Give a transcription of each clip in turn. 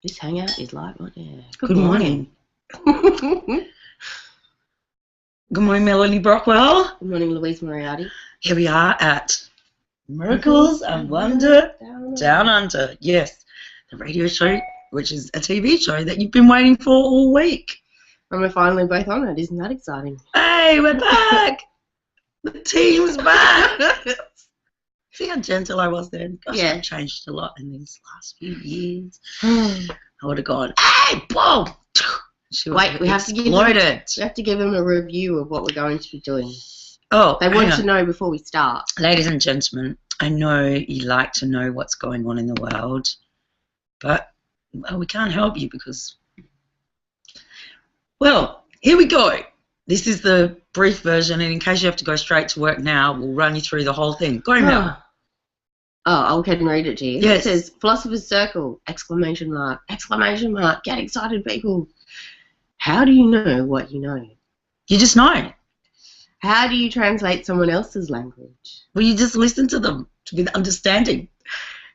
This hangout is live on air. Good morning. Good morning, Melanie Brockwell. Good morning, Louise Moriarty. Here we are at Miracles and Wonder Down Under. Yes, the radio show, which is a TV show that you've been waiting for all week. And we're finally both on it. Isn't that exciting? Hey, we're back. The team's back. See how gentle I was then? Gosh, Yeah. I've changed a lot in these last few years. I would have gone, hey, whoa. She was Wait, we have to give them a review of what we're going to be doing. Oh, They want to know before we start. Ladies and gentlemen, I know you like to know what's going on in the world, but well, we can't help you because, well, here we go. This is the brief version, and in case you have to go straight to work now, we'll run you through the whole thing. Go, Mel. Oh, I'll go ahead and read it to you. Yes. It says, Philosopher's Circle, exclamation mark, get excited, people. How do you know what you know? You just know. How do you translate someone else's language? Well, you just listen to them with understanding.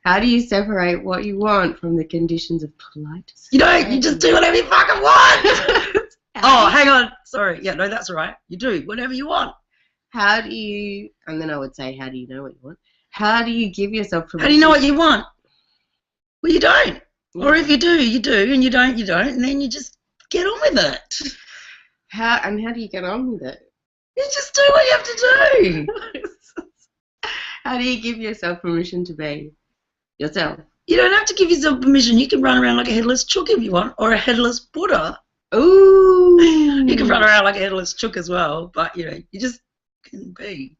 How do you separate what you want from the conditions of polite society? You don't. You just do whatever you fucking want. Oh, hang on. Sorry. Yeah, no, that's all right. You do whatever you want. How do you, and then I would say, how do you know what you want? How do you give yourself permission? How do you know what you want? Well, you don't. Yeah. Or if you do, you do, and you don't, you don't, and then you just get on with it. How do you get on with it? You just do what you have to do. How do you give yourself permission to be yourself? You don't have to give yourself permission. You can run around like a headless chook if you want, or a headless Buddha. Ooh. You can run around like a headless chook as well, but you know, you just can be.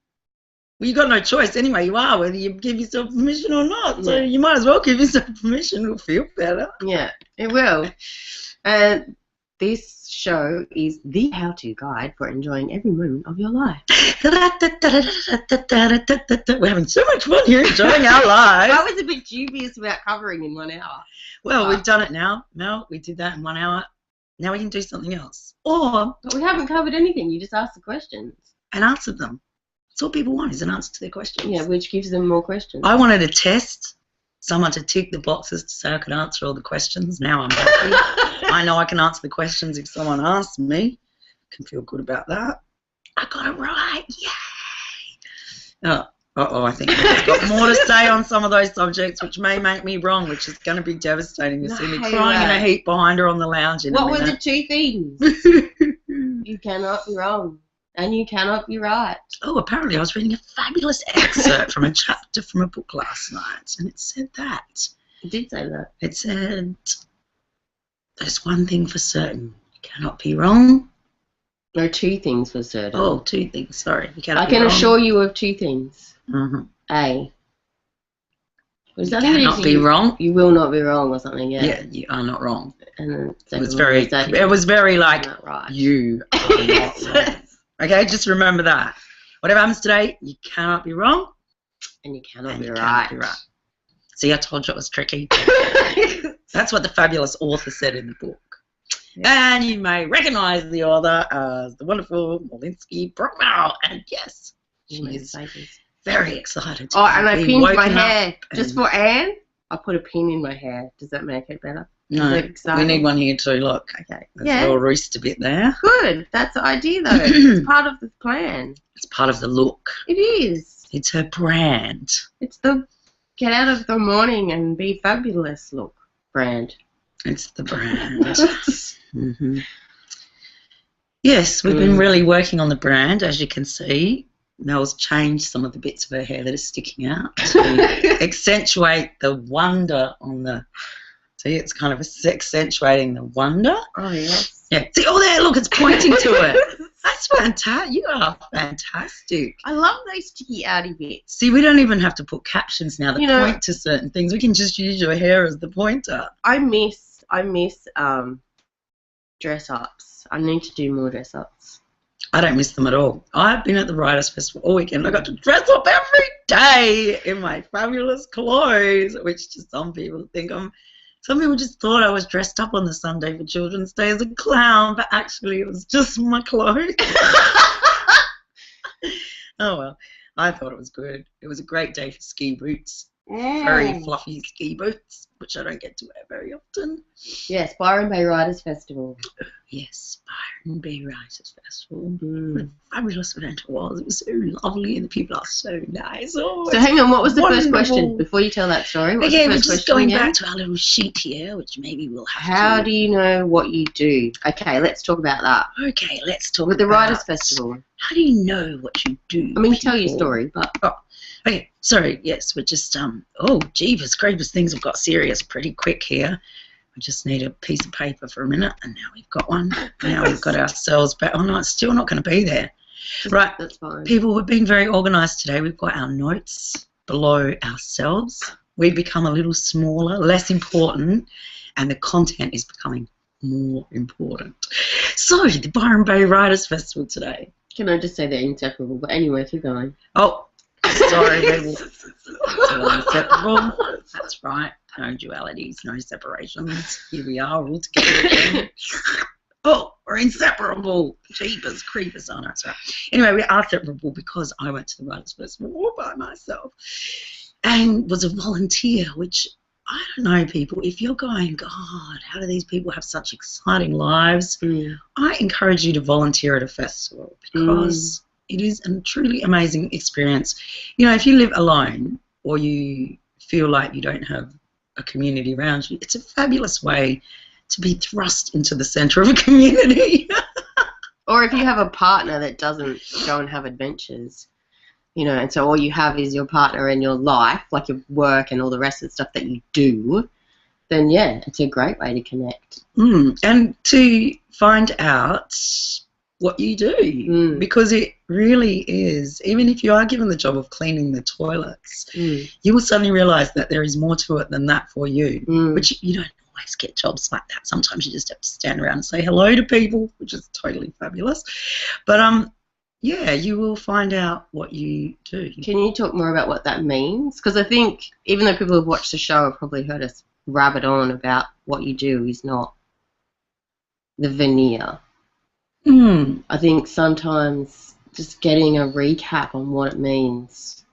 Well, you got no choice anyway. You are, whether you give yourself permission or not. So you might as well give yourself permission. It'll feel better. Yeah, it will. And this show is the how-to guide for enjoying every moment of your life. We're having so much fun here enjoying our lives. I was a bit dubious about covering in 1 hour. Well, we've done it now. Mel, we did that in 1 hour. Now we can do something else. Or But we haven't covered anything. You just asked the questions. and answer them. That's all people want is an answer to their questions. Yeah, which gives them more questions. I wanted to test someone to tick the boxes to say I could answer all the questions. Now I'm happy. I know I can answer the questions if someone asks me. I can feel good about that. I got it right. Yay! I think I've got more to say on some of those subjects, which may make me wrong, which is going to be devastating to see me crying in a heap behind her on the lounge in a What were minute. the 2 things? You cannot be wrong. And you cannot be right. Oh, apparently I was reading a fabulous excerpt from a chapter from a book last night, and it said that. It did say that. It said, there's one thing for certain. You cannot be wrong. There are 2 things for certain. Oh, 2 things. Sorry. You cannot I be can wrong. assure you of 2 things. Mm-hmm. A. You cannot be wrong. You will not be wrong or something, yeah. Yeah, you are not wrong. And then It was very like, not right. you are not wrong. Okay, just remember that. Whatever happens today, you cannot be wrong. And you cannot and be you right. cannot be right. See, I told you it was tricky. That's what the fabulous author said in the book. Yeah. And you may recognise the author as the wonderful Molinsky Brockmell. And yes, she is very excited. Oh, and I be pinned my woken hair. up Just for Anne, I put a pin in my hair. Does that make it better? No, we need one here too. Look, Okay. there's a little rooster bit there. Good. That's the idea, though. It's part of the plan. It's part of the look. It is. It's her brand. It's the get out of the morning and be fabulous look brand. It's the brand. Mm-hmm. Yes, we've been really working on the brand, as you can see. Mel's changed some of the bits of her hair that are sticking out to accentuate the wonder on the... See, it's kind of accentuating the wonder. Oh, yes. Yeah. See, oh, there, look, it's pointing to it. That's fantastic. You are fantastic. I love those sticky outy bits. See, we don't even have to put captions now that You know, point to certain things. We can just use your hair as the pointer. I miss dress ups. I need to do more dress ups. I don't miss them at all. I've been at the Writers' Festival all weekend. I got to dress up every day in my fabulous clothes, which to some people think I'm... Some people just thought I was dressed up on the Sunday for Children's Day as a clown, but actually it was just my clothes. Oh, well, I thought it was good. It was a great day for ski boots. very fluffy ski boots, which I don't get to wear very often. Yes, Byron Bay Writers Festival. Yes, Byron Bay Writers Festival. What a fabulous event it was. It was so lovely and the people are so nice. Oh, So hang on, what was the first wonderful question before you tell that story? What was Okay, the we're first just question going again? back to our little sheet here, which maybe we'll have How do you know what you do? Okay, let's talk about that. Okay, let's talk With the about Writers Festival. How do you know what you do? I mean, tell your people? story, but... Okay, sorry, yes, we're just, jeepers creepers, things have got serious pretty quick here. We just need a piece of paper for a minute, and now we've got one. Now we've got ourselves back. Oh, no, it's still not going to be there. Right, that's fine. People, we've been very organised today. We've got our notes below ourselves. We've become a little smaller, less important, and the content is becoming more important. So, the Byron Bay Writers Festival today. Can I just say they're inseparable? But anyway, keep going. Oh, sorry, people. It's all inseparable. That's right. No dualities, no separations. Here we are all together again. Oh, we're inseparable. Jeepers, creepers. Oh, no, that's right. Anyway, we are separable because I went to the Writers' Festival all by myself and was a volunteer, which, I don't know, people, if you're going, God, how do these people have such exciting lives? I encourage you to volunteer at a festival because it is a truly amazing experience. You know, if you live alone or you feel like you don't have a community around you, it's a fabulous way to be thrust into the centre of a community. Or if you have a partner that doesn't go and have adventures, you know, and so all you have is your partner and your life, like your work and all the rest of the stuff that you do, then yeah, it's a great way to connect. And to find out what you do, because it really is, even if you are given the job of cleaning the toilets, you will suddenly realise that there is more to it than that for you, which you don't always get jobs like that. Sometimes you just have to stand around and say hello to people, which is totally fabulous. But yeah, you will find out what you do. Can you talk more about what that means? Because I think even though people have watched the show have probably heard us rabbit on about what you do is not the veneer. I think sometimes just getting a recap on what it means,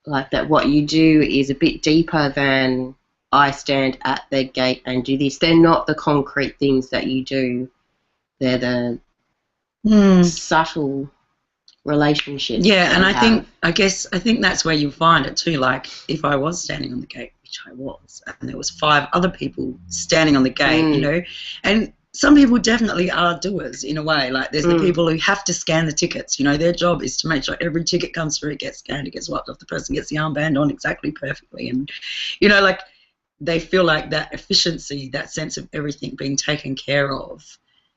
like that what you do is a bit deeper than I stand at the gate and do this. They're not the concrete things that you do. They're the subtle relationships. Yeah, and I think that's where you find it too. Like if I was standing on the gate, which I was, and there was 5 other people standing on the gate, you know, and some people definitely are doers in a way. Like there's the people who have to scan the tickets. You know, their job is to make sure every ticket comes through, it gets scanned, it gets wiped off, the person gets the armband on exactly perfectly, and you know, like they feel like that efficiency, that sense of everything being taken care of.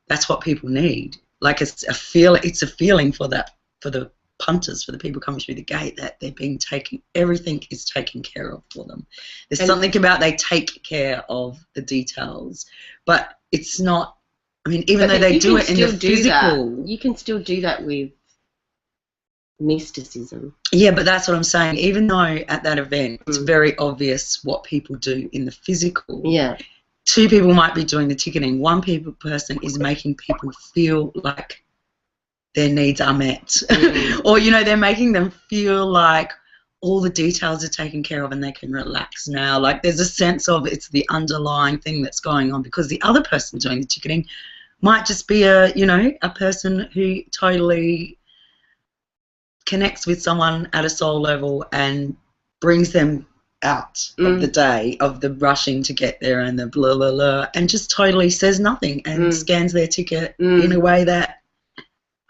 That's what people need. Like it's a feeling for that, for the punters, for the people coming through the gate, that they're being taken, everything is taken care of for them. There's something about they take care of the details, but it's not, I mean, even though they do it in the physical. You can still do that with mysticism. Yeah, but that's what I'm saying. Even though at that event it's very obvious what people do in the physical. Yeah. 2 people might be doing the ticketing. One person is making people feel like their needs are met. Or, you know, they're making them feel like all the details are taken care of and they can relax now. Like there's a sense of it's the underlying thing that's going on, because the other person doing the ticketing might just be a person who totally connects with someone at a soul level and brings them out of the day, of the rushing to get there and the blah, blah, blah, and just totally says nothing and scans their ticket in a way that,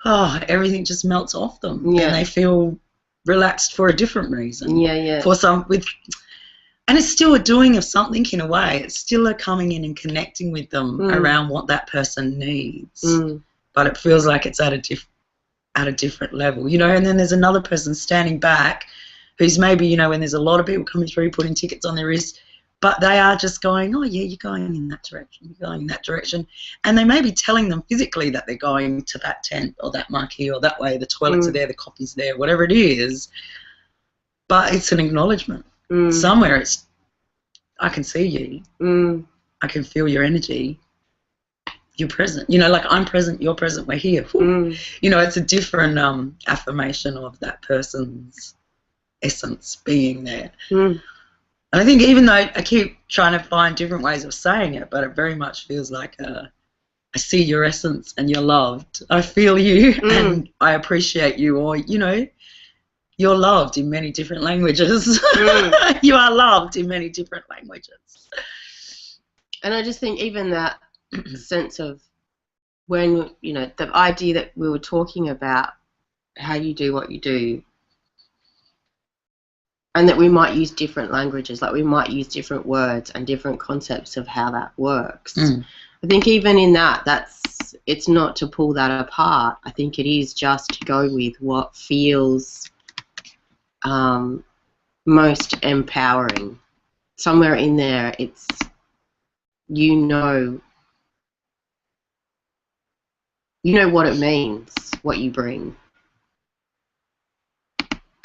everything just melts off them and they feel relaxed for a different reason. For some and it's still a doing of something in a way. It's still a coming in and connecting with them around what that person needs. But it feels like it's at a different level, you know. And then there's another person standing back who's maybe, you know, when there's a lot of people coming through putting tickets on their wrist, but they are just going, oh yeah, you're going in that direction, you're going in that direction, and they may be telling them physically that they're going to that tent or that marquee or that way, the toilets are there, the coffee's there, whatever it is, but it's an acknowledgement. Somewhere it's, I can see you, I can feel your energy, you're present, you know, like I'm present, you're present, we're here. You know, it's a different affirmation of that person's essence being there. And I think even though I keep trying to find different ways of saying it, but it very much feels like I see your essence and you're loved. I feel you and I appreciate you, or, you know, you're loved in many different languages. You are loved in many different languages. And I just think even that sense of when, you know, the idea that we were talking about how you do what you do, and that we might use different languages, like we might use different words and different concepts of how that works. I think even in that, it's not to pull that apart. I think it is just to go with what feels most empowering. Somewhere in there, it's, you know what it means, what you bring.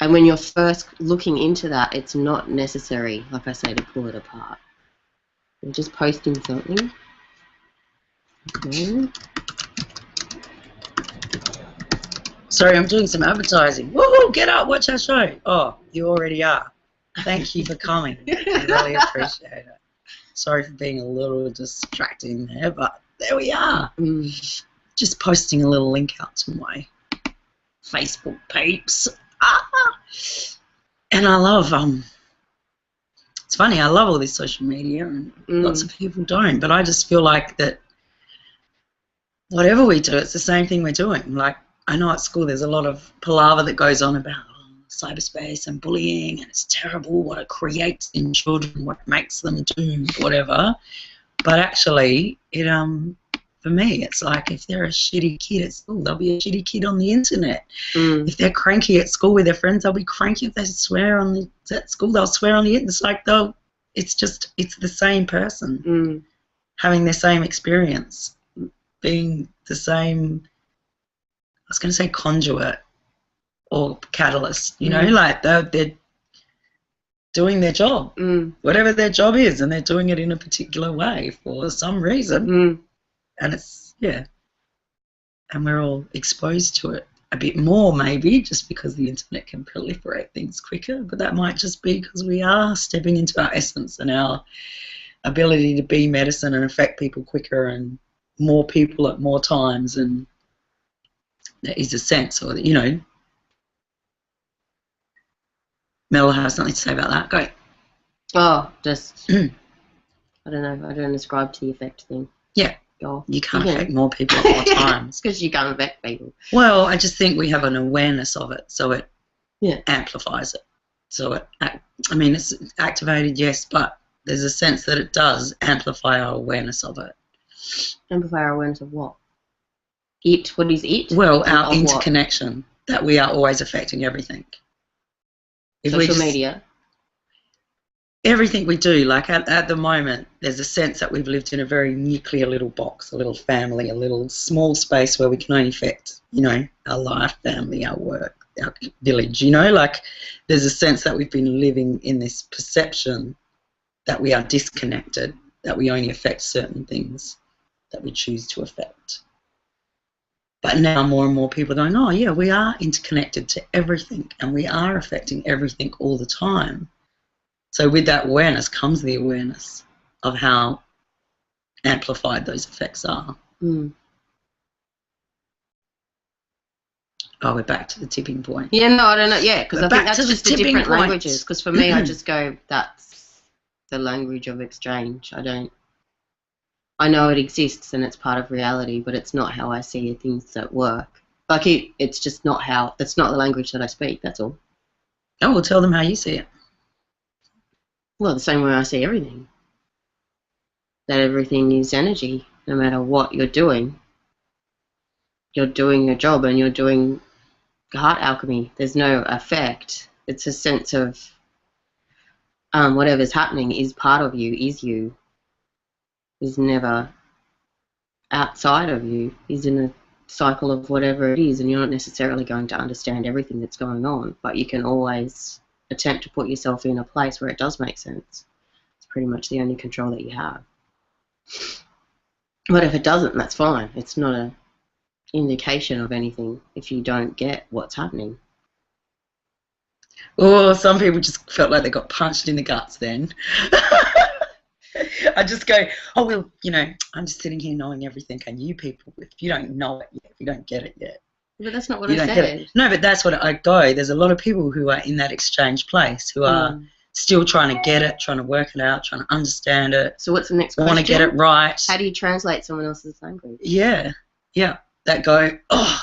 And when you're first looking into that, it's not necessary, like I say, to pull it apart. We're just posting something. Okay. Sorry, I'm doing some advertising. Woohoo, get up, watch our show. Oh, you already are. Thank you for coming. I really appreciate it. Sorry for being a little distracting there, but there we are. Just posting a little link out to my Facebook peeps. And I love, it's funny, I love all this social media, and lots of people don't, but I just feel like that whatever we do, it's the same thing we're doing. Like, I know at school there's a lot of palaver that goes on about cyberspace and bullying, and it's terrible what it creates in children, what it makes them do, whatever. But actually, it for me, it's like if they're a shitty kid at school, they'll be a shitty kid on the internet. If they're cranky at school with their friends, they'll be cranky. If they swear at school, they'll swear on the internet. It's like it's the same person having the same experience, being the same. I was going to say conduit or catalyst. You know, like they're doing their job, whatever their job is, and they're doing it in a particular way for some reason. And it's, and we're all exposed to it a bit more maybe just because the internet can proliferate things quicker, but that might just be because we are stepping into our essence and our ability to be medicine and affect people quicker and more people at more times, and there is a sense, or, you know, Mel will have something to say about that. Go. Oh, just, I don't know, I don't ascribe to the effect thing. Yeah. You can't affect more people at more times. It's because you can't affect people. Well, I just think we have an awareness of it, so it amplifies it. So it's activated, yes, but there's a sense that it does amplify our awareness of it. Amplify our awareness of what? It? What is it? Well, our interconnection, that we are always affecting everything. Social media. Everything we do, like at the moment, there's a sense that we've lived in a very nuclear little box, a little family, a little small space where we can only affect, you know, our life, family, our work, our village, you know, like there's a sense that we've been living in this perception that we are disconnected, that we only affect certain things that we choose to affect. But now more and more people are going, oh yeah, we are interconnected to everything and we are affecting everything all the time. So with that awareness comes the awareness of how amplified those effects are. Oh, we're back to the tipping point. Yeah, no, I don't know. Yeah, because I think that's just the different languages. Because for me, I just go, that's the language of exchange. I know it exists and it's part of reality, but it's not how I see things that work. Like it's just not it's not the language that I speak, that's all. Oh, well, tell them how you see it. Well, the same way I see everything. That everything is energy, no matter what you're doing. You're doing your job and you're doing heart alchemy. There's no effect. It's a sense of whatever's happening is part of you, is never outside of you, is in a cycle of whatever it is, and you're not necessarily going to understand everything that's going on, but you can always attempt to put yourself in a place where it does make sense. It's pretty much the only control that you have. But if it doesn't, that's fine. It's not an indication of anything if you don't get what's happening. Or some people just felt like they got punched in the guts then. I just go, oh, well, you know, I'm just sitting here knowing everything, and you people, if you don't know it yet, if you don't get it yet. But that's not what You I don't said. get it. No, but that's what I go. There's a lot of people who are in that exchange place who are still trying to get it, trying to work it out, trying to understand it. So what's the next question? Want to get it right. How do you translate someone else's language? Yeah. That go, oh,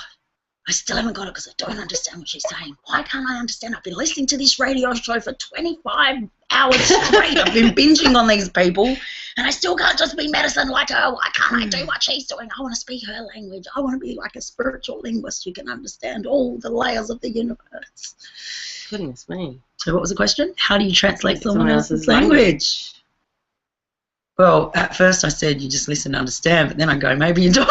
I still haven't got it because I don't understand what she's saying. Why can't I understand? I've been listening to this radio show for 25 hours straight. I've been binging on these people, and I still can't just be medicine like her. Why can't I do what she's doing? I want to speak her language. I want to be like a spiritual linguist who can understand all the layers of the universe. Goodness me. So what was the question? How do you translate someone else's language? Well, at first I said you just listen and understand, but then I go, maybe you don't.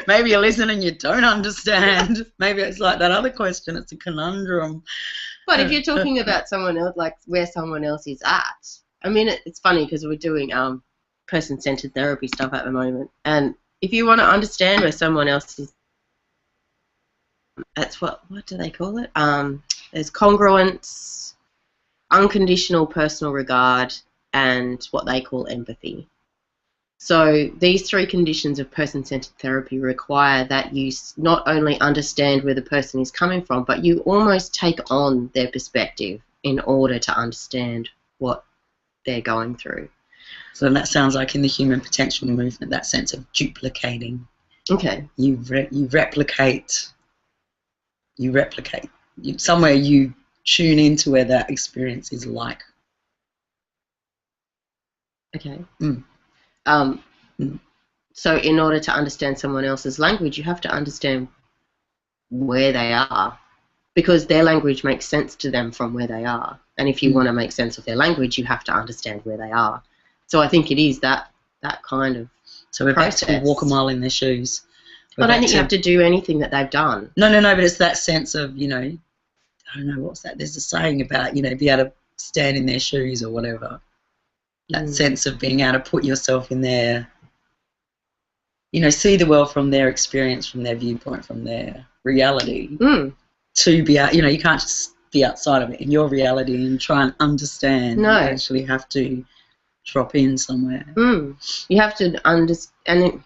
Maybe you listen and you don't understand. Maybe it's like that other question. It's a conundrum. But if you're talking about someone else, like where someone else is at, I mean, it's funny because we're doing person-centered therapy stuff at the moment. And if you want to understand where someone else is, that's what do they call it? There's congruence, unconditional personal regard, and what they call empathy. So these three conditions of person-centered therapy require that you not only understand where the person is coming from, but you almost take on their perspective in order to understand what they're going through. So that sounds like in the human potential movement, that sense of duplicating. Okay. You replicate. Somewhere you tune into where that experience is like. Okay. So in order to understand someone else's language, you have to understand where they are, because their language makes sense to them from where they are. And if you want to make sense of their language, you have to understand where they are. So I think it is that kind of So we're process. back to walk a mile in their shoes. I don't think you have to do anything that they've done. No, but it's that sense of, you know, I don't know, what's that? There's a saying about, you know, be able to stand in their shoes or whatever. That sense of being able to put yourself in their, you know, see the world from their experience, from their viewpoint, from their reality. To be out, you know, you can't just be outside of it in your reality and try and understand. No. You actually have to drop in somewhere. You have to understand,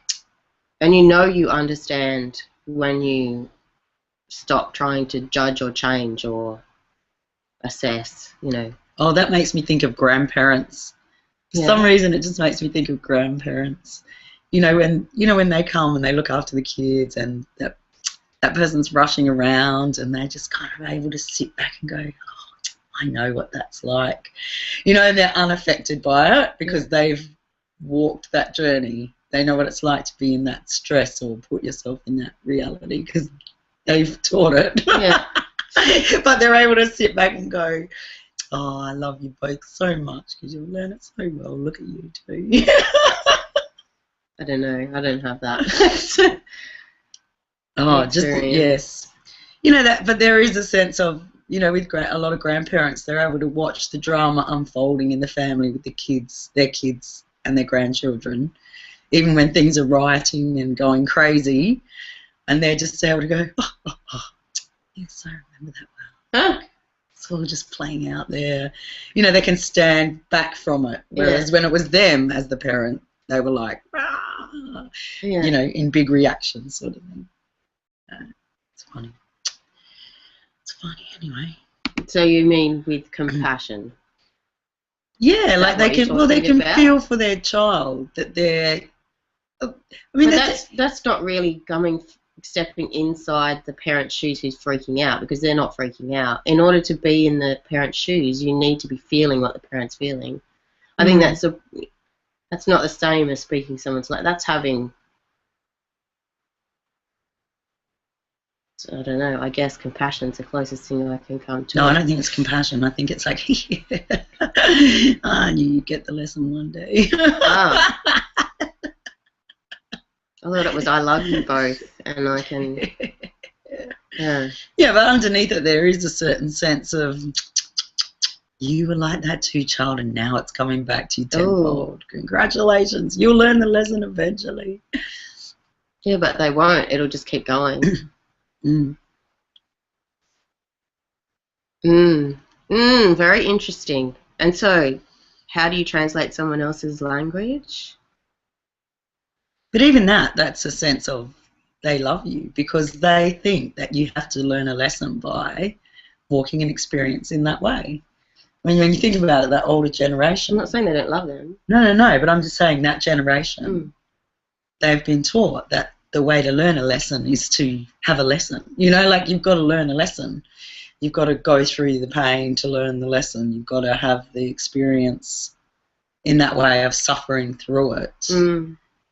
and you know you understand when you stop trying to judge or change or assess, you know. Oh, that makes me think of grandparents. For some reason, it just makes me think of grandparents. You know, when they come and they look after the kids, and that person's rushing around, and they're just kind of able to sit back and go, oh, I know what that's like. You know, and they're unaffected by it because they've walked that journey. They know what it's like to be in that stress or put yourself in that reality because they've taught it. Yeah. But they're able to sit back and go, oh, I love you both so much because you'll learn it so well. Look at you too. I don't know. I don't have that. Yes. You know that, but there is a sense of, you know, with a lot of grandparents, they're able to watch the drama unfolding in the family with their kids and their grandchildren, even when things are rioting and going crazy, and they're just able to go, yes, I remember that well. It's all just playing out there. You know, they can stand back from it, whereas when it was them as the parent, they were like, you know, in big reactions sort of thing. It's funny. It's funny anyway. So you mean with compassion? Yeah, like they can feel for their child that they're. I mean, that's not really stepping inside the parent's shoes who's freaking out, because they're not freaking out. In order to be in the parent's shoes, you need to be feeling what the parent's feeling. I think that's not the same as speaking someone's like. That's having. I don't know. I guess compassion's the closest thing I can come to. No, I don't think it's compassion. I think it's like, I knew you'd get the lesson one day. I thought it was I love you both, and I can. Yeah. Yeah, but underneath it, there is a certain sense of you were like that too, child, and now it's coming back to you tenfold. Ooh. Congratulations, you'll learn the lesson eventually. Yeah, but they won't. It'll just keep going. Very interesting. And so, how do you translate someone else's language? But even that's a sense of they love you because they think that you have to learn a lesson by walking an experience in that way. I mean, when you think about it, that older generation. I'm not saying they don't love them. No, but I'm just saying that generation, they've been taught that the way to learn a lesson is to have a lesson. You know, like you've got to learn a lesson. You've got to go through the pain to learn the lesson. You've got to have the experience in that way of suffering through it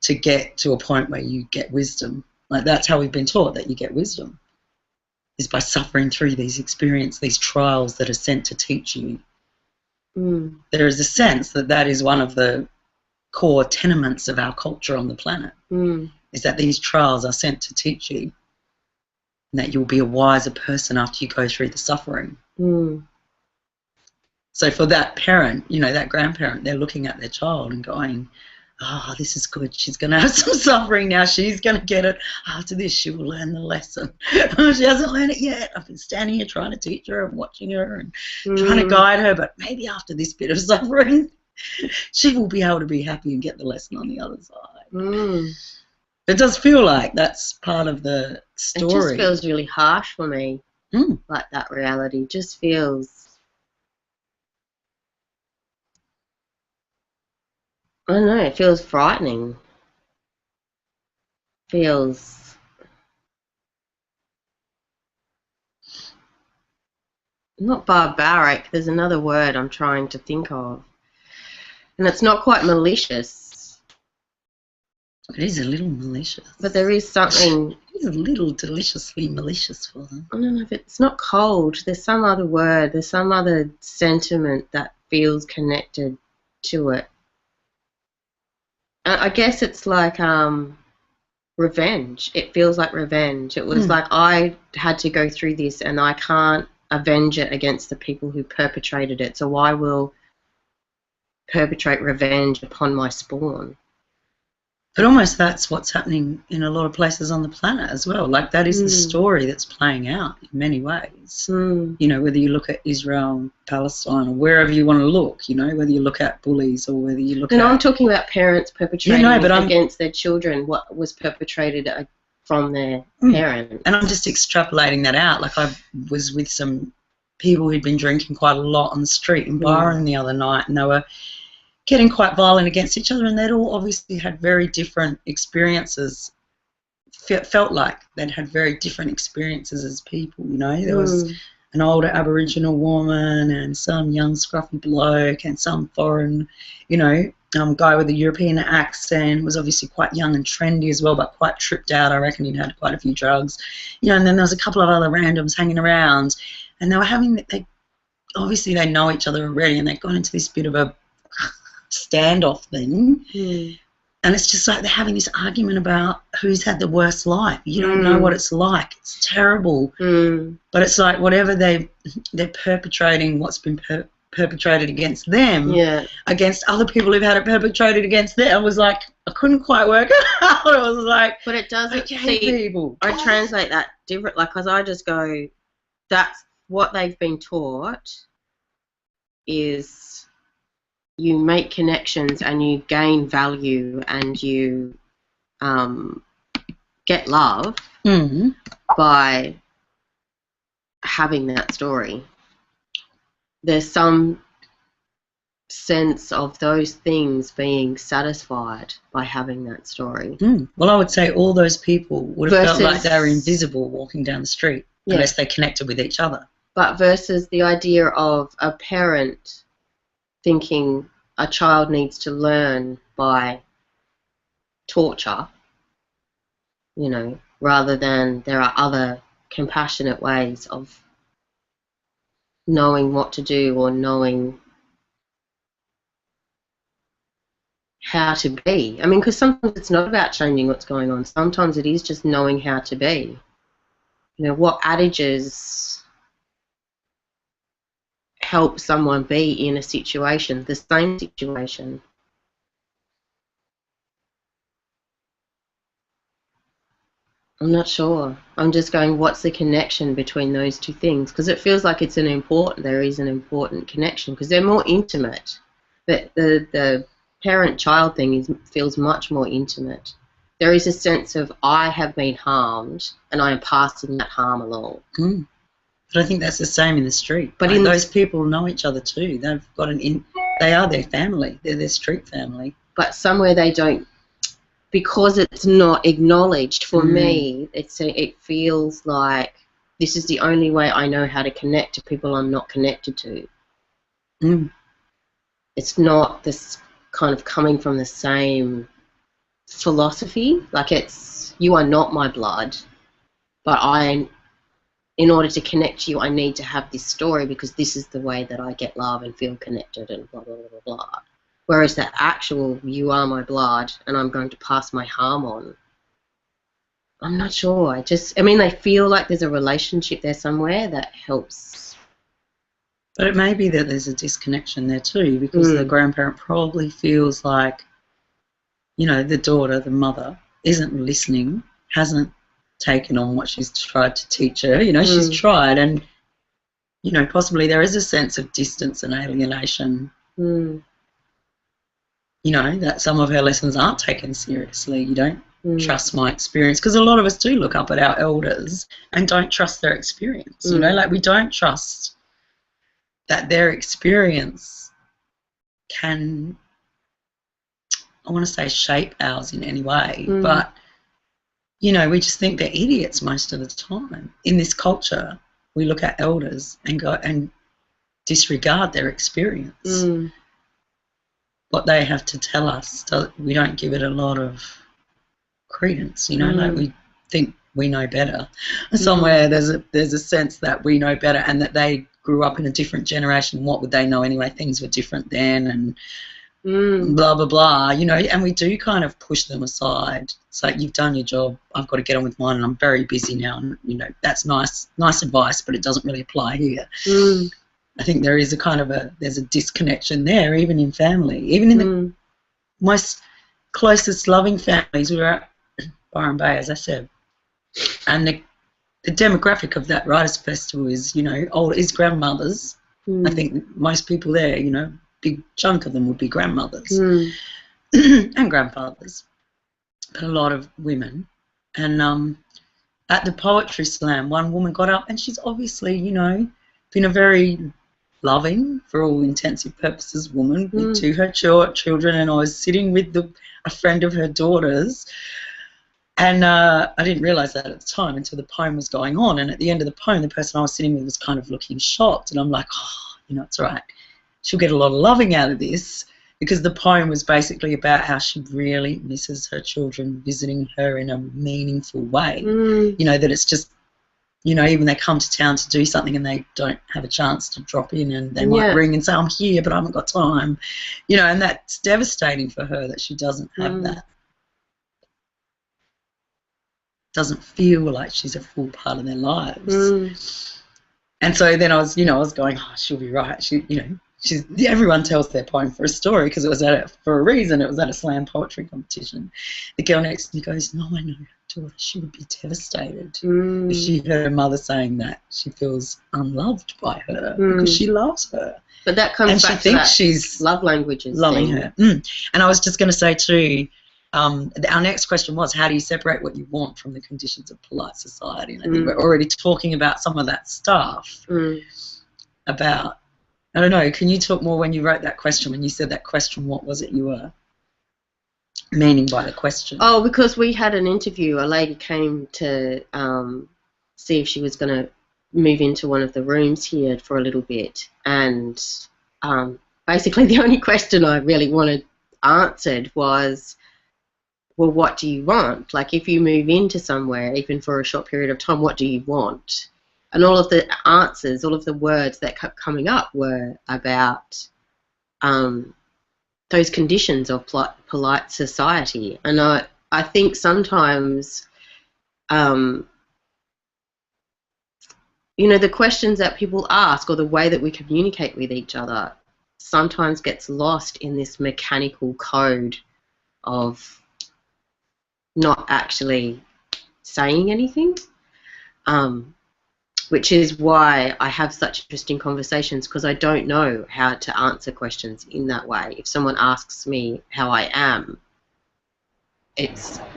to get to a point where you get wisdom. Like that's how we've been taught that you get wisdom, is by suffering through these experiences, these trials that are sent to teach you. There is a sense that that is one of the core tenements of our culture on the planet, is that these trials are sent to teach you and that you'll be a wiser person after you go through the suffering. So for that parent, you know, that grandparent, they're looking at their child and going, oh, this is good. She's going to have some suffering now. She's going to get it. After this, she will learn the lesson. She hasn't learned it yet. I've been standing here trying to teach her and watching her and trying to guide her, but maybe after this bit of suffering, she will be able to be happy and get the lesson on the other side. It does feel like that's part of the story. It just feels really harsh for me. Like that reality just feels... I don't know, it feels frightening. Feels not barbaric, there's another word I'm trying to think of. And it's not quite malicious. It is a little malicious. But there is something... It is a little deliciously malicious for them. I don't know if it's not cold. There's some other word. There's some other sentiment that feels connected to it. I guess it's like revenge. It feels like revenge. It was like I had to go through this and I can't avenge it against the people who perpetrated it, so I will perpetrate revenge upon my spawn. But almost that's what's happening in a lot of places on the planet as well. Like that is the story that's playing out in many ways. You know, whether you look at Israel and Palestine or wherever you want to look, you know, whether you look at bullies or whether you look at... No, I'm talking about parents perpetrating against their children what was perpetrated from their parents. And I'm just extrapolating that out. Like I was with some people who'd been drinking quite a lot on the street in Byron the other night, and they were getting quite violent against each other, and they'd all obviously had very different experiences. Felt like they'd had very different experiences as people, you know. There was an older Aboriginal woman and some young scruffy bloke and some foreign, you know, guy with a European accent, was obviously quite young and trendy as well, but quite tripped out. I reckon he'd had quite a few drugs, you know. And then there was a couple of other randoms hanging around, and they were having, obviously they know each other already, and they'd gone into this bit of a standoff thing, and it's just like they're having this argument about who's had the worst life. You don't know what it's like. It's terrible. But it's like whatever they're perpetrating, what's been perpetrated against them, against other people who've had it perpetrated against them. I was like, I couldn't quite work it out. I was like, but it doesn't. Okay, people. I translate that different, like, because I just go, that's what they've been taught is you make connections and you gain value and you get love by having that story. There's some sense of those things being satisfied by having that story. Well, I would say all those people would have felt like they were invisible walking down the street unless they connected with each other. But versus the idea of a parent thinking a child needs to learn by torture, you know, rather than there are other compassionate ways of knowing what to do or knowing how to be. I mean, because sometimes it's not about changing what's going on. Sometimes it is just knowing how to be. You know, what adages help someone be in a situation, the same situation. I'm not sure. I'm just going, what's the connection between those two things? Because it feels like there is an important connection because they're more intimate. But the parent-child thing feels much more intimate. There is a sense of I have been harmed and I am passing that harm along. Mm. But I think that's the same in the street. But those people know each other too. They've got they are their family. They're their street family. But somewhere they don't, because it's not acknowledged. For me, it feels like this is the only way I know how to connect to people I'm not connected to. Mm. It's not this kind of coming from the same philosophy. Like it's, you are not my blood, but in order to connect to you, I need to have this story because this is the way that I get love and feel connected and blah, blah, blah, blah, blah. Whereas that actual, you are my blood and I'm going to pass my harm on, I'm not sure. I feel like there's a relationship there somewhere that helps. But it may be that there's a disconnection there too because the grandparent probably feels like, the daughter, the mother, isn't listening, hasn't taken on what she's tried to teach her. She's tried and, possibly there is a sense of distance and alienation. That some of her lessons aren't taken seriously. You don't trust my experience because a lot of us do look up at our elders and don't trust their experience. Like we don't trust that their experience can, I want to say, shape ours in any way, but we just think they're idiots most of the time. In this culture, we look at elders and go and disregard their experience. What they have to tell us, we don't give it a lot of credence. Like we think we know better. Somewhere there's a sense that we know better and that they grew up in a different generation. What would they know anyway? Things were different then and blah, blah, blah, and we do kind of push them aside. It's like, you've done your job, I've got to get on with mine and I'm very busy now. And, that's nice advice, but it doesn't really apply here. I think there is there's a disconnection there, even in family. Even in the most closest loving families. We were at Byron Bay, as I said, and the demographic of that writers' festival is, is grandmothers. I think most people there, big chunk of them would be grandmothers and grandfathers, but a lot of women. And at the poetry slam, one woman got up and she's obviously, been a very loving, for all intensive purposes, woman to her children. And I was sitting with a friend of her daughter's, and I didn't realise that at the time until the poem was going on. And at the end of the poem, the person I was sitting with was kind of looking shocked, and I'm like, it's all right. She'll get a lot of loving out of this, because the poem was basically about how she really misses her children visiting her in a meaningful way. That it's just, even they come to town to do something and they don't have a chance to drop in, and they might ring and say, I'm here, but I haven't got time. And that's devastating for her that she doesn't have that. Doesn't feel like she's a full part of their lives. And so then I was going, she'll be right. Everyone tells their poem for a story because it was for a reason. It was at a slam poetry competition. The girl next to me goes, no, I know her daughter. She would be devastated if she heard her mother saying that. She feels unloved by her because she loves her. But that comes back to that she's love languages loving her. And I was just going to say too, our next question was, how do you separate what you want from the conditions of polite society? And I think we're already talking about some of that stuff. About, I don't know, can you talk more when you wrote that question, when you said that question, what was it you were meaning by the question? Oh, because we had an interview. A lady came to see if she was going to move into one of the rooms here for a little bit. And basically the only question I really wanted answered was, well, what do you want? Like, if you move into somewhere, even for a short period of time, what do you want? And all of the answers, all of the words that kept coming up were about those conditions of polite society. And I think sometimes, the questions that people ask or the way that we communicate with each other sometimes gets lost in this mechanical code of not actually saying anything, which is why I have such interesting conversations, because I don't know how to answer questions in that way. If someone asks me how I am,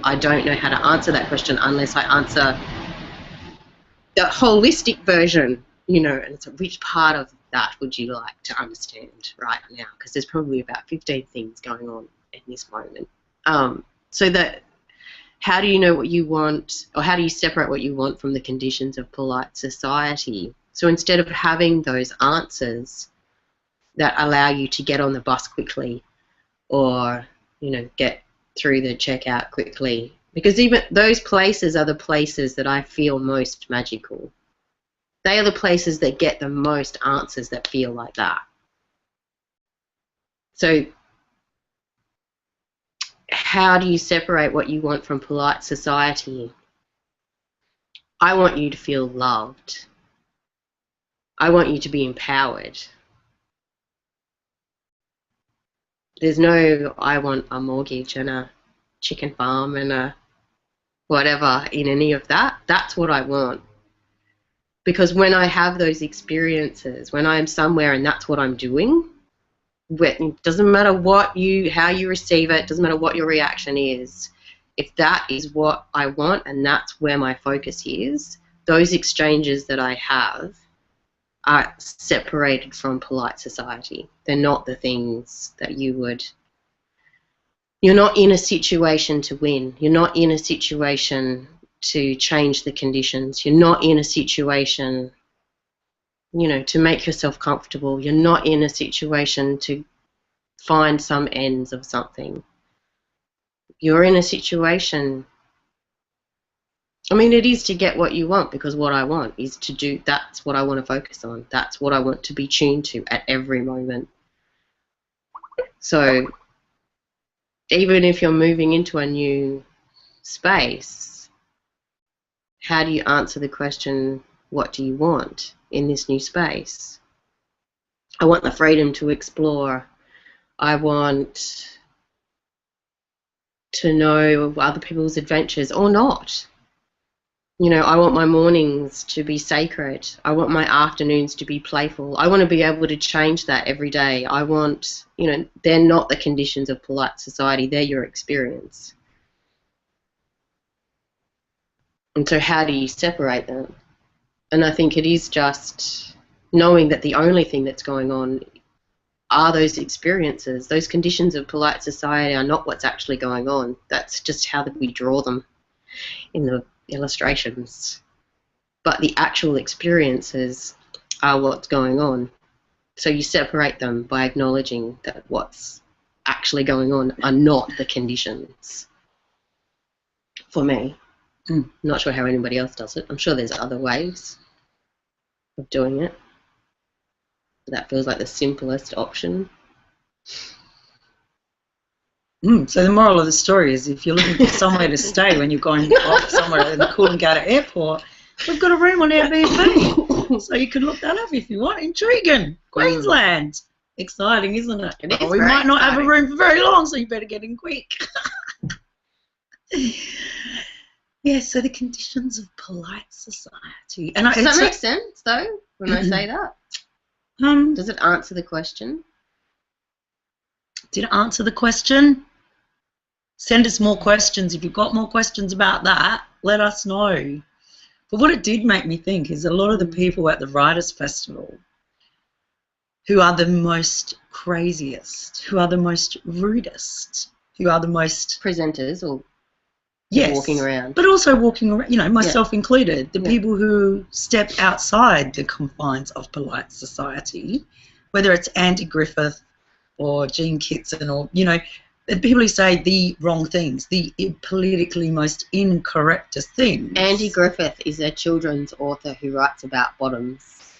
I don't know how to answer that question unless I answer the holistic version, and it's which part of that would you like to understand right now? Because there's probably about 15 things going on in this moment. So that, how do you know what you want, or how do you separate what you want from the conditions of polite society? So instead of having those answers that allow you to get on the bus quickly, or, get through the checkout quickly, because even those places are the places that I feel most magical. They are the places that get the most answers that feel like that. So how do you separate what you want from polite society? I want you to feel loved. I want you to be empowered. There's no, I want a mortgage and a chicken farm and a whatever in any of that. That's what I want. Because when I have those experiences, when I'm somewhere and that's what I'm doing, it doesn't matter how you receive it, doesn't matter what your reaction is. If that is what I want and that's where my focus is, those exchanges that I have are separated from polite society. They're not the things that you're not in a situation to win. You're not in a situation to change the conditions. You're not in a situation, to make yourself comfortable. You're not in a situation to find some ends of something. You're in a situation, it is to get what you want, because what I want is to do, that's what I want to focus on. That's what I want to be tuned to at every moment. So even if you're moving into a new space, how do you answer the question, what do you want in this new space? I want the freedom to explore. I want to know other people's adventures or not. I want my mornings to be sacred. I want my afternoons to be playful. I want to be able to change that every day. I want, they're not the conditions of polite society. They're your experience. And so how do you separate them? And I think it is just knowing that the only thing that's going on are those experiences. Those conditions of polite society are not what's actually going on. That's just how we draw them in the illustrations. But the actual experiences are what's going on. So you separate them by acknowledging that what's actually going on are not the conditions. For me. I'm not sure how anybody else does it. I'm sure there's other ways of doing it. That feels like the simplest option. So the moral of the story is, if you're looking for somewhere to stay when you're going off somewhere in the Coolangatta airport, we've got a room on Airbnb. So you can look that up if you want. Intriguing. Queensland. Exciting, isn't it? It is we might not have a room for very long, so you better get in quick. Yeah, so the conditions of polite society. And does that make sense, though, when I say that? Does it answer the question? Did it answer the question? Send us more questions. If you've got more questions about that, let us know. But what it did make me think is a lot of the people at the Writers' Festival who are the most craziest, who are the most rudest, who are the most... presenters or... Yes, walking around. But also walking around, myself included, the people who step outside the confines of polite society, whether it's Andy Griffith or Jean Kitson or, the people who say the wrong things, the politically most incorrectest things. Andy Griffith is a children's author who writes about bottoms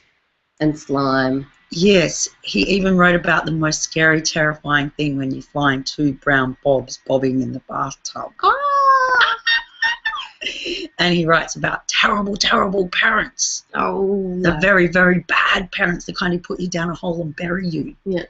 and slime. Yes, he even wrote about the most scary, terrifying thing when you find two brown bobs bobbing in the bathtub. And he writes about terrible, terrible parents. Oh, the very, very bad parents, the kind who put you down a hole and bury you. Yeah.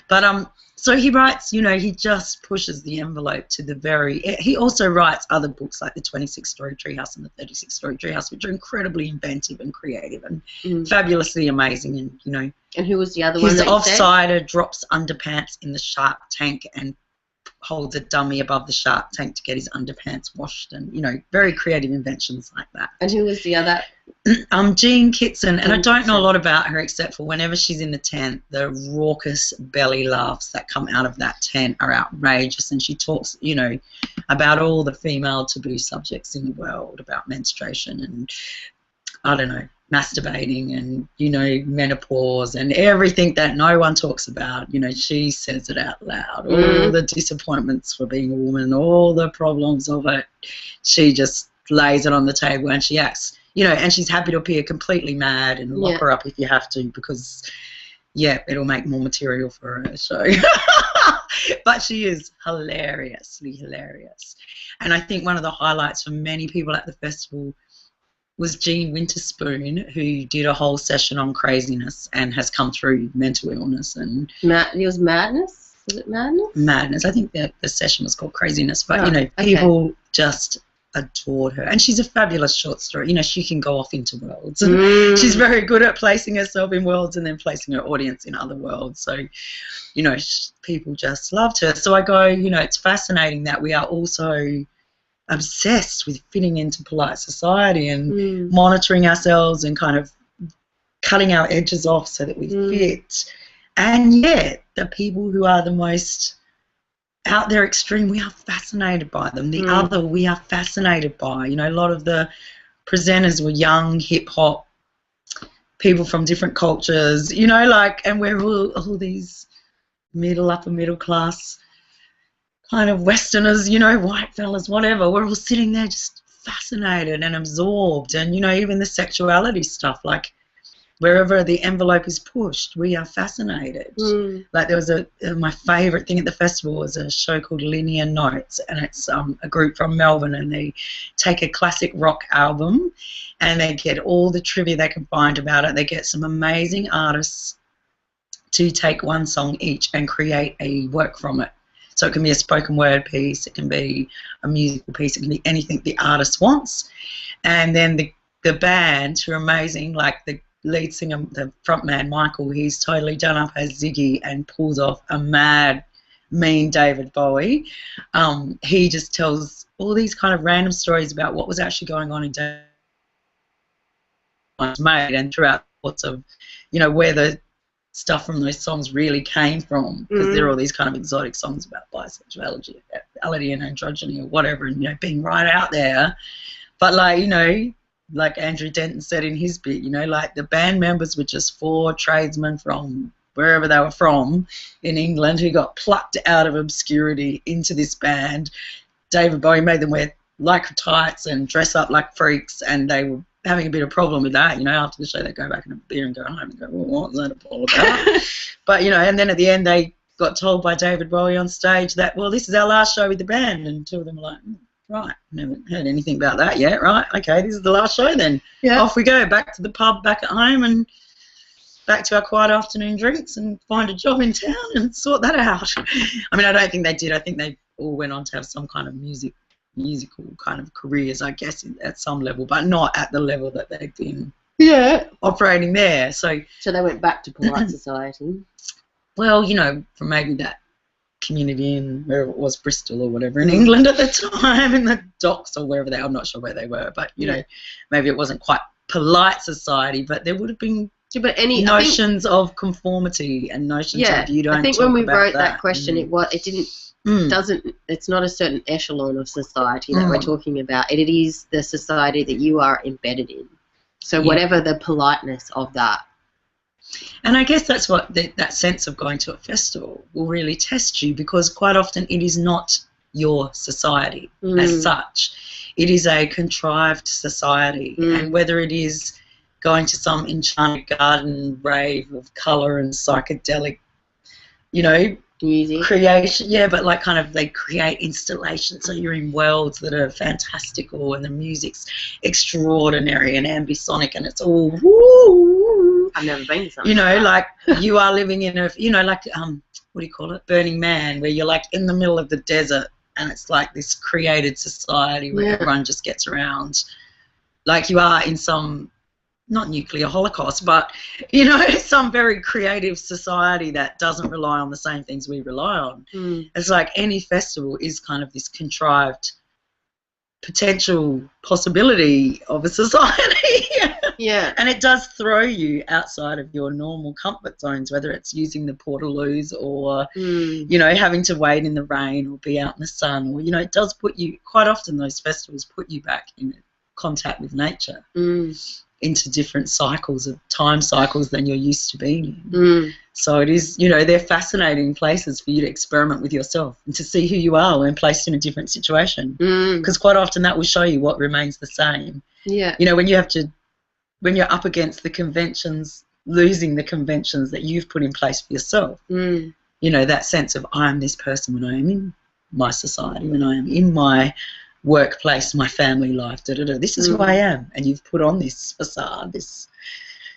But So he writes, you know, he just pushes the envelope to the very... He also writes other books like the 26-Story Treehouse and the 36-Story Treehouse, which are incredibly inventive and creative and fabulously amazing. And, you know... And who was the other one His that you said? Offsider drops underpants in the shark tank and holds a dummy above the shark tank to get his underpants washed, and, you know, very creative inventions like that. And who was the other? Jean Kitson, and I don't know a lot about her except for whenever she's in the tent, the raucous belly laughs that come out of that tent are outrageous, and she talks, you know, about all the female taboo subjects in the world, about menstruation and, I don't know, masturbating and, you know, menopause and everything that no one talks about. You know, she says it out loud. All the disappointments for being a woman, all the problems of it, she just lays it on the table, and she acts, you know, and she's happy to appear completely mad and lock her up if you have to, because, yeah, it'll make more material for her. So, but she is hilariously hilarious. And I think one of the highlights for many people at the festival was Jean Winterspoon, who did a whole session on craziness and has come through mental illness. And it was Madness? Was it Madness? Madness. I think the session was called Craziness. But, you know, people just adored her. And she's a fabulous short story. You know, she can go off into worlds. And she's very good at placing herself in worlds and then placing her audience in other worlds. So, you know, people just loved her. So I go, you know, it's fascinating that we are also obsessed with fitting into polite society and monitoring ourselves and kind of cutting our edges off so that we fit. And yet, the people who are the most out there extreme, we are fascinated by them. The other, we are fascinated by. You know, a lot of the presenters were young, hip-hop, people from different cultures, you know, like, and we're all these upper middle class kind of Westerners, you know, white fellas, whatever. We're all sitting there just fascinated and absorbed. And, you know, even the sexuality stuff, like wherever the envelope is pushed, we are fascinated. Like there was my favourite thing at the festival was a show called Linear Notes, and it's a group from Melbourne, and they take a classic rock album and they get all the trivia they can find about it. They get some amazing artists to take one song each and create a work from it. So it can be a spoken word piece, it can be a musical piece, it can be anything the artist wants. And then the band, who are amazing, like the lead singer, the frontman, Michael, he's totally done up as Ziggy and pulls off a mad, mean David Bowie. He just tells all these kind of random stories about what was actually going on in David Bowie's made, and throughout lots of, you know, where the stuff from those songs really came from, because there are all these kind of exotic songs about bisexuality and androgyny or whatever, and, you know, being right out there. But, like, you know, like Andrew Denton said in his bit, you know, like the band members were just 4 tradesmen from wherever they were from in England who got plucked out of obscurity into this band. David Bowie made them wear lycra tights and dress up like freaks, and they were having a bit of problem with that. You know, after the show they go back and have a beer and go home and go, well, what was that all about? But, you know, and then at the end they got told by David Bowie on stage that, well, this is our last show with the band, and 2 of them were like, right, never heard anything about that yet, right, okay, this is the last show then. Yeah. Off we go, back to the pub back at home and back to our quiet afternoon drinks and find a job in town and sort that out. I mean, I don't think they did. I think they all went on to have some kind of musical kind of careers, I guess, at some level, but not at the level that they've been operating there. So they went back to polite society. Well, you know, from maybe that community in where it was, Bristol or whatever, in England at the time, in the docks or wherever I'm not sure where they were, but, you know, maybe it wasn't quite polite society, but there would have been notions of conformity and notions of you don't. I think when we wrote that question, it's not a certain echelon of society that we're talking about. It is the society that you are embedded in. So whatever the politeness of that. And I guess that's what that sense of going to a festival will really test you, because quite often it is not your society as such. It is a contrived society, and whether it is going to some enchanted garden rave of colour and psychedelic, you know, music creation, but like kind of they create installations, so you're in worlds that are fantastical and the music's extraordinary and ambisonic and it's all woo, I've never been to something. You know, like you are living in a, you know, like what do you call it, Burning Man, where you're like in the middle of the desert, and it's like this created society where everyone just gets around, like you are in some, not nuclear holocaust, but, you know, some very creative society that doesn't rely on the same things we rely on. It's like any festival is kind of this contrived potential possibility of a society. Yeah. And it does throw you outside of your normal comfort zones, whether it's using the portaloos or, you know, having to wait in the rain or be out in the sun, or, you know, it does put you, quite often those festivals put you back in contact with nature. Into different cycles of time cycles than you're used to being in. So it is, you know, they're fascinating places for you to experiment with yourself and to see who you are when placed in a different situation. Because quite often that will show you what remains the same. Yeah. You know, when you have to, when you're up against the conventions, losing the conventions that you've put in place for yourself. You know, that sense of I am this person when I am in my society, when I am in my workplace, my family life, this is who I am, and you've put on this facade, this,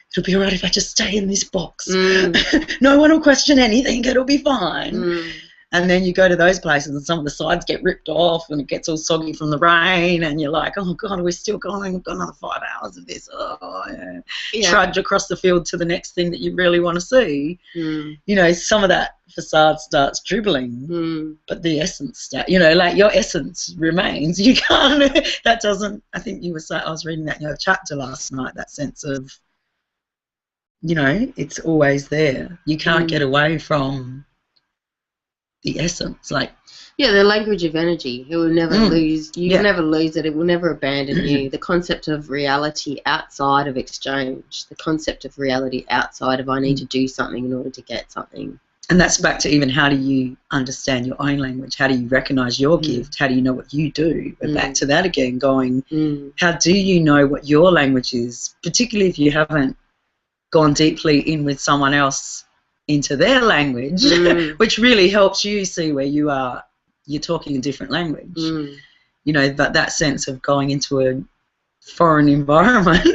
it'll be all right if I just stay in this box. No one will question anything, it'll be fine. And then you go to those places and some of the sides get ripped off and it gets all soggy from the rain, and you're like, oh God, we're still going, we've got another 5 hours of this. Trudge across the field to the next thing that you really want to see. You know, some of that facade starts dribbling, but the essence, you know, like your essence remains. You can't, that doesn't, I think you were saying, I was reading that in your chapter last night, that sense of, you know, it's always there. You can't get away from the essence, like the language of energy. It will never lose. You will never lose it. It will never abandon you. The concept of reality outside of exchange. The concept of reality outside of I need to do something in order to get something. And that's back to even how do you understand your own language? How do you recognise your gift? How do you know what you do? But back to that again, going, how do you know what your language is? Particularly if you haven't gone deeply in with someone else into their language, which really helps you see where you are, you're talking a different language. You know, that sense of going into a foreign environment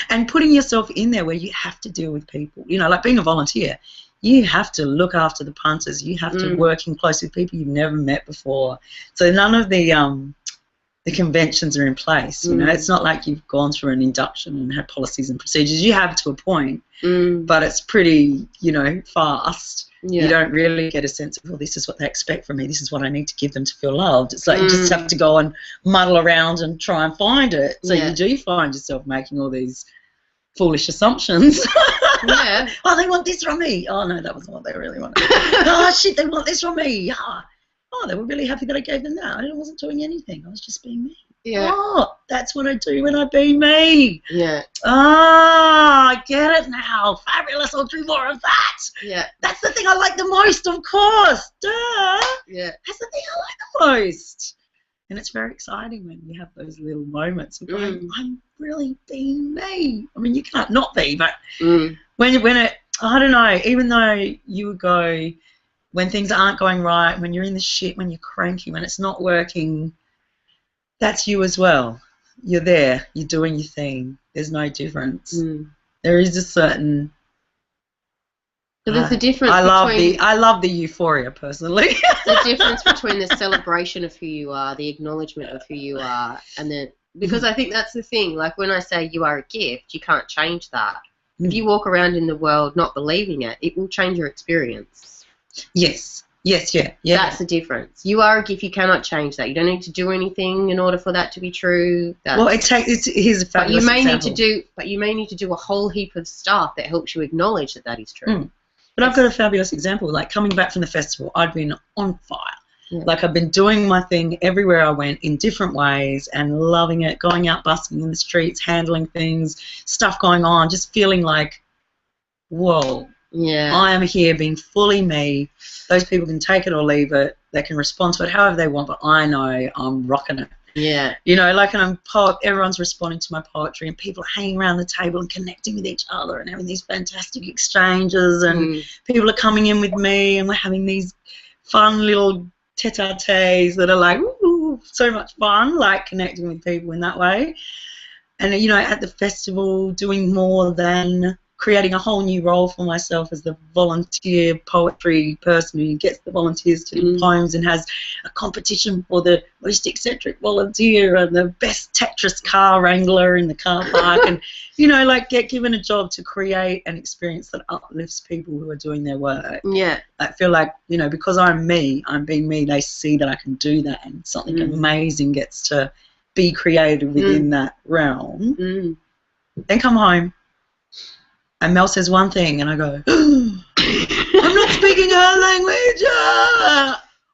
and putting yourself in there where you have to deal with people. You know, like being a volunteer, you have to look after the punters, you have to work in close with people you've never met before. So none of the conventions are in place. You know, it's not like you've gone through an induction and had policies and procedures. You have to a point, but it's pretty, you know, fast. You don't really get a sense of, well, this is what they expect from me. This is what I need to give them to feel loved. It's like you just have to go and muddle around and try and find it. So you do find yourself making all these foolish assumptions. Oh, they want this from me. Oh, no, that wasn't what they really wanted. Oh, shit, they want this from me. Yeah. Oh, they were really happy that I gave them that. I wasn't doing anything. I was just being me. Oh, that's what I do when I be me. Oh, I get it now. Fabulous. I'll do more of that. That's the thing I like the most, of course. Duh. That's the thing I like the most. And it's very exciting when you have those little moments of going, I'm really being me. I mean, you can't not be, but when it, I don't know, even though you would go, when things aren't going right, when you're in the shit, when you're cranky, when it's not working, that's you as well. You're there. You're doing your thing. There's no difference. There is a certain... So there's a difference I love the euphoria, personally. The difference between the celebration of who you are, the acknowledgement of who you are, and then... Because I think that's the thing. Like when I say you are a gift, you can't change that. If you walk around in the world not believing it, it will change your experience. Yes. Yeah. That's the difference. You are a gift. You cannot change that. You don't need to do anything in order for that to be true. Well, here's a fabulous example. But you may need to do a whole heap of stuff that helps you acknowledge that is true. But I've got a fabulous example. Like coming back from the festival, I'd been on fire. Like I've been doing my thing everywhere I went in different ways and loving it, going out busking in the streets, handling things, stuff going on, just feeling like, whoa. I am here being fully me. Those people can take it or leave it. They can respond to it however they want, but I know I'm rocking it. You know, like, and everyone's responding to my poetry, and people are hanging around the table and connecting with each other and having these fantastic exchanges, and people are coming in with me, and we're having these fun little tete-a-tetes that are like, ooh, so much fun, like connecting with people in that way. And, you know, at the festival, doing more than creating a whole new role for myself as the volunteer poetry person who gets the volunteers to do poems and has a competition for the most eccentric volunteer and the best Tetris car wrangler in the car park and, you know, like get given a job to create an experience that uplifts people who are doing their work. Yeah. I feel like, you know, because I'm being me, they see that I can do that and something amazing gets to be created within that realm. Then come home and Mel says one thing and I go, I'm not speaking her language.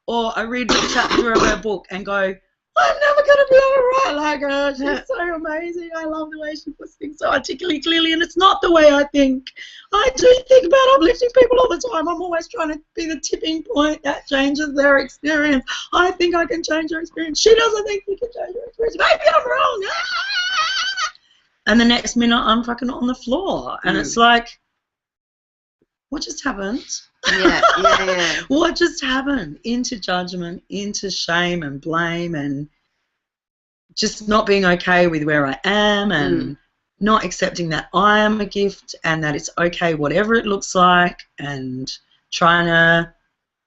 Or I read a chapter of her book and go, I'm never going to be able to write like her. She's so amazing. I love the way she puts things so articulately clearly, and it's not the way I think. I do think about uplifting people all the time. I'm always trying to be the tipping point that changes their experience. I think I can change her experience. She doesn't think she can change her experience. Maybe I'm wrong. And the next minute, I'm fucking on the floor. And it's like, what just happened? Yeah. What just happened? Into judgment, into shame and blame and just not being okay with where I am and not accepting that I am a gift and that it's okay whatever it looks like and trying to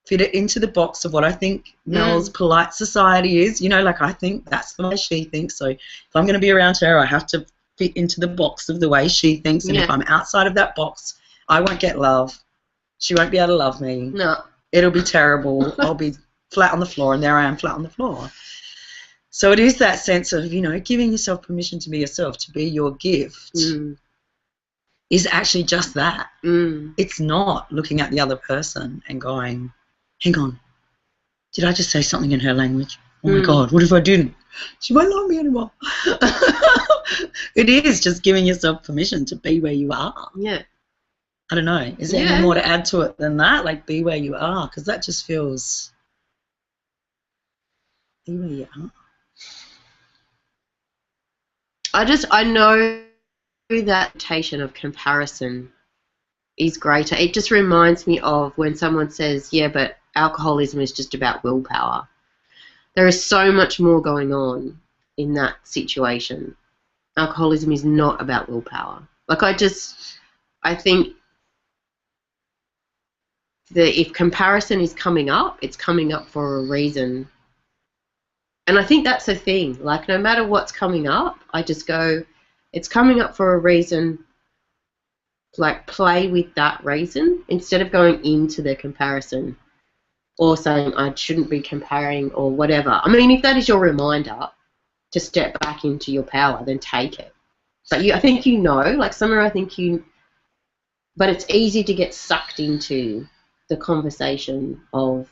fit it into the box of what I think Mel's polite society is. You know, like I think that's the way she thinks. So if I'm going to be around her, I have to fit into the box of the way she thinks. And if I'm outside of that box, I won't get love. She won't be able to love me. No. It'll be terrible. I'll be flat on the floor, and there I am flat on the floor. So it is that sense of, you know, giving yourself permission to be yourself, to be your gift, is actually just that. It's not looking at the other person and going, hang on, did I just say something in her language? Oh, my God, what if I didn't? She won't love me anymore. It is just giving yourself permission to be where you are. Yeah. I don't know. Is there any more to add to it than that? Like, be where you are, because that just feels. Be where you are. I know that temptation of comparison is greater. It just reminds me of when someone says, yeah, but alcoholism is just about willpower. There is so much more going on in that situation. Alcoholism is not about willpower. Like, I think that if comparison is coming up, it's coming up for a reason. And I think that's the thing. Like, no matter what's coming up, I just go, it's coming up for a reason. Like, play with that reason instead of going into the comparison or saying I shouldn't be comparing or whatever. I mean, if that is your reminder to step back into your power, then take it. But I think you know, like somewhere I think you, but it's easy to get sucked into the conversation of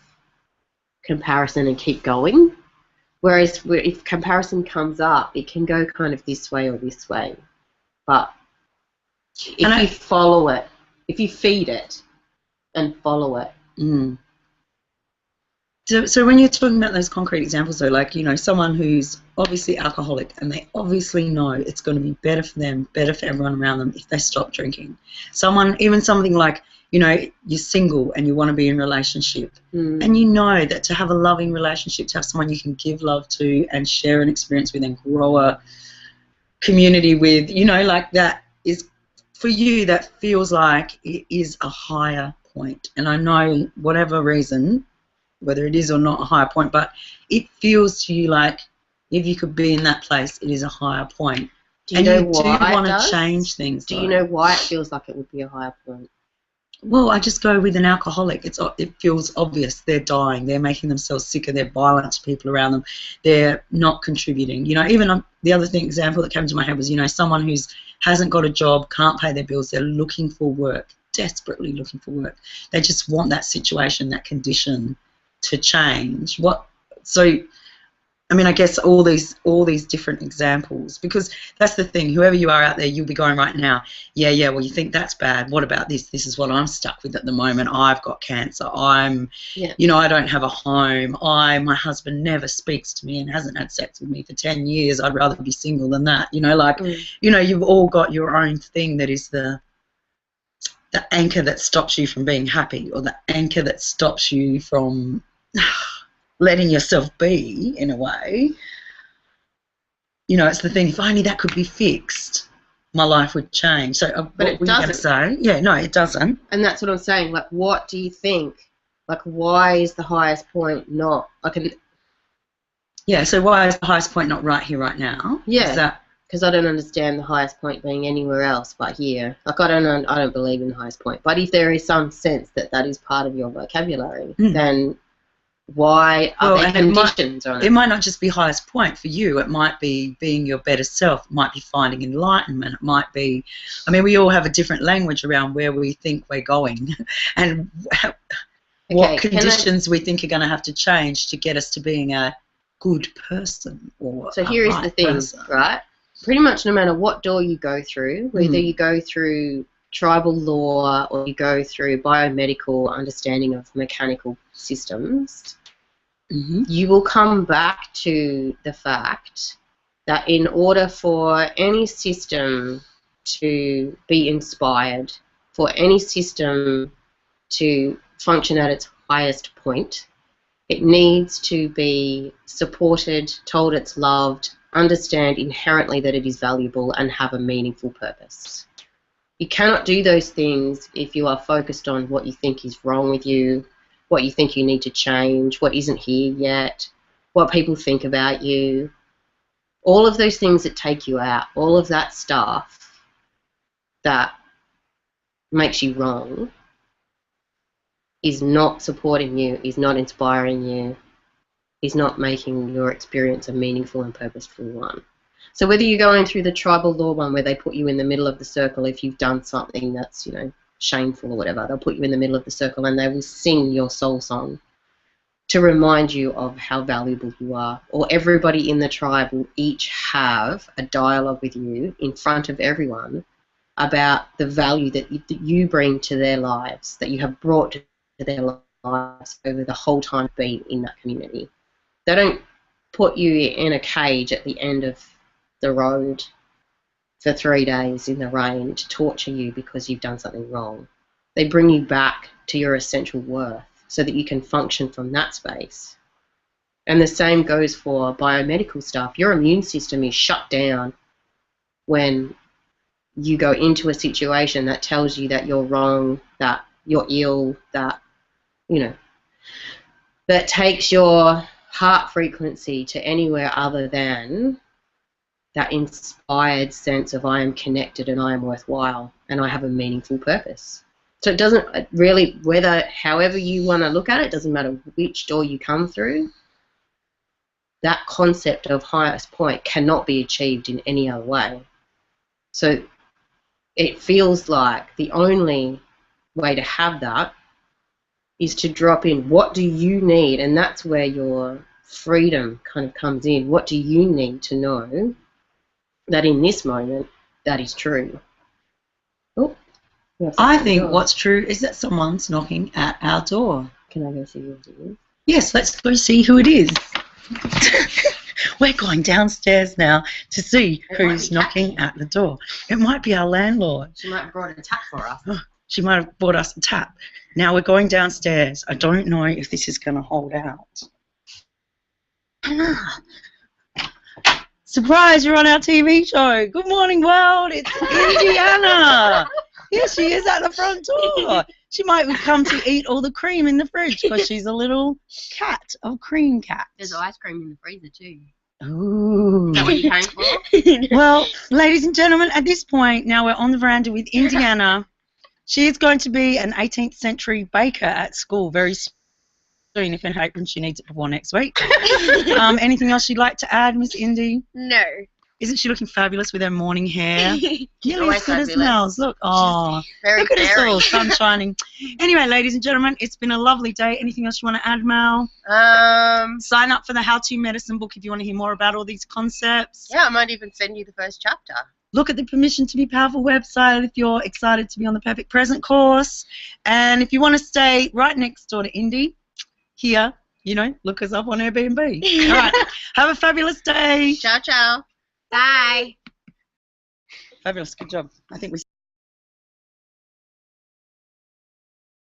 comparison and keep going. Whereas if comparison comes up, it can go kind of this way or this way. But if you follow it, if you feed it and follow it. So when you're talking about those concrete examples, though, like, you know, someone who's obviously alcoholic and they obviously know it's going to be better for them, better for everyone around them if they stop drinking. Even something like, you know, you're single and you want to be in a relationship and you know that to have a loving relationship, to have someone you can give love to and share an experience with and grow a community with, you know, like that is, for you, that feels like it is a higher point. And I know whatever reason, whether it is or not a higher point, but it feels to you like if you could be in that place, it is a higher point. Do you know why do want to change things. Do you know why it feels like it would be a higher point? Well, I just go with an alcoholic. It feels obvious. They're dying. They're making themselves sicker. They're violent to people around them. They're not contributing. You know, even the other example that came to my head was, you know, someone who hasn't got a job, can't pay their bills. They're looking for work, desperately looking for work. They just want that situation, that condition to change. So I mean, I guess all these different examples, because that's the thing, whoever you are out there, you'll be going right now, yeah, well, you think that's bad, what about this? This is what I'm stuck with at the moment. I've got cancer. You know, I don't have a home. My husband never speaks to me and hasn't had sex with me for 10 years. I'd rather be single than that. You know, like, you know, you've all got your own thing that is the anchor that stops you from being happy, or the anchor that stops you from letting yourself be, in a way. You know, it's the thing, if only that could be fixed. my life would change. So but what it were you going to say? Yeah, no, it doesn't. And that's what I'm saying. Like, what do you think? Like, why is the highest point not like? Yeah. So why is the highest point not right here, right now? Yeah. Because I don't understand the highest point being anywhere else but here. Like, I don't believe in the highest point. But if there is some sense that that is part of your vocabulary, then why are there conditions on it? It might not just be highest point for you. It might be being your better self. It might be finding enlightenment. It might be, I mean, we all have a different language around where we think we're going and what conditions we think are going to have to change to get us to being a good person or So here is the thing, right? Pretty much no matter what door you go through, whether you go through tribal law or you go through biomedical understanding of mechanical systems, you will come back to the fact that in order for any system to be inspired, for any system to function at its highest point, it needs to be supported, told it's loved, understand inherently that it is valuable, and have a meaningful purpose. You cannot do those things if you are focused on what you think is wrong with you, what you think you need to change, what isn't here yet, what people think about you. All of those things that take you out, all of that stuff that makes you wrong is not supporting you, is not inspiring you, is not making your experience a meaningful and purposeful one. So whether you're going through the tribal law one where they put you in the middle of the circle if you've done something that's, you know, shameful or whatever, they'll put you in the middle of the circle and they will sing your soul song to remind you of how valuable you are. Or everybody in the tribe will each have a dialogue with you in front of everyone about the value that you bring to their lives, that you have brought to their lives over the whole time being in that community. They don't put you in a cage at the end of the road for 3 days in the rain to torture you because you've done something wrong. They bring you back to your essential worth so that you can function from that space. And the same goes for biomedical stuff. Your immune system is shut down when you go into a situation that tells you that you're wrong, that you're ill, that, you know, that takes your heart frequency to anywhere other than that inspired sense of I am connected and I am worthwhile and I have a meaningful purpose. So it doesn't really, however you want to look at it, doesn't matter which door you come through, that concept of highest point cannot be achieved in any other way. So it feels like the only way to have that is to drop in what do you need, and that's where your freedom kind of comes in. What do you need to know that in this moment that is true? Oh, I think what's true is that someone's knocking at our door. Can I go see who it is? Yes, let's go see who it is. We're going downstairs now to see who's knocking at the door. It might be our landlord. She might have brought a tap for us. Oh, she might have brought us a tap. Now we're going downstairs. I don't know if this is going to hold out. Surprise, you're on our TV show. Good morning, world. It's Indiana. Here she is at the front door. She might have come to eat all the cream in the fridge because she's a little cat, a cream cat. There's ice cream in the freezer too. Ooh. Is that what you came for? Well, ladies and gentlemen, at this point, now we're on the veranda with Indiana. She is going to be an 18th century baker at school very soon, if in April she needs it before next week. Anything else you'd like to add, Miss Indy? No. Isn't she looking fabulous with her morning hair? Nearly as good fabulous. as Mel's. Look, oh, look at us all, sun shining. Anyway, ladies and gentlemen, it's been a lovely day. Anything else you want to add, Mel? Sign up for the How To Medicine book if you want to hear more about all these concepts. Yeah, I might even send you the first chapter. Look at the Permission to Be Powerful website if you're excited to be on the Perfect Present course. And if you want to stay right next door to Indy, here, you know, look us up on Airbnb. All right, have a fabulous day. Ciao, ciao. Bye. Fabulous, good job. I think we